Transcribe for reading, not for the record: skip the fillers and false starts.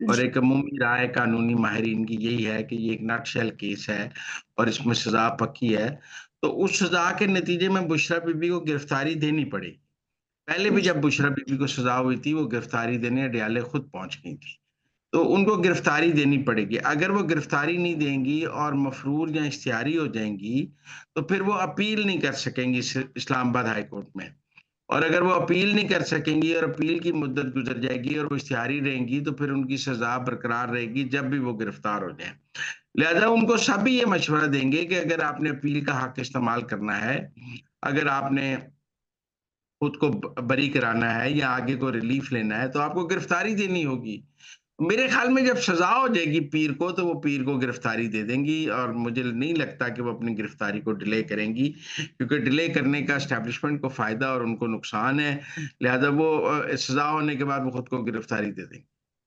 और जी। एक अमूमी राय कानूनी माहिरीन की यही है कि ये एक नटशेल केस है और इसमें सज़ा पक्की है। तो उस सज़ा के नतीजे में बुशरा बीबी को गिरफ्तारी देनी पड़ेगी। पहले भी जी। जब बुशरा बीबी को सज़ा हुई थी, वो गिरफ्तारी देने अडयाले खुद पहुँच गई थी। तो उनको गिरफ्तारी देनी पड़ेगी। अगर वो गिरफ्तारी नहीं देंगी और मफ़रूर या इश्तिहारी हो जाएँगी, तो फिर वो अपील नहीं कर सकेंगी इस्लामाबाद हाई कोर्ट में। और अगर वो अपील नहीं कर सकेंगी और अपील की मुद्दत गुज़र जाएगी और वो इश्तिहारी रहेंगी, तो फिर उनकी सज़ा बरकरार रहेगी जब भी वो गिरफ्तार हो जाएँ। लिहाज़ा उनको सभी ये मशवरा देंगे कि अगर आपने अपील का हक़ इस्तेमाल करना है, अगर आपने खुद को बरी कराना है या आगे को रिलीफ लेना है, तो आपको गिरफ्तारी देनी होगी। मेरे ख़्याल में जब सज़ा हो जाएगी पीर को, तो वो पीर को गिरफ्तारी दे देंगी और मुझे नहीं लगता कि वो अपनी गिरफ्तारी को डिले करेंगी, क्योंकि डिले करने का एस्टेब्लिशमेंट को फ़ायदा और उनको नुकसान है। लिहाज़ा वो सज़ा होने के बाद वो खुद को गिरफ्तारी दे देंगी।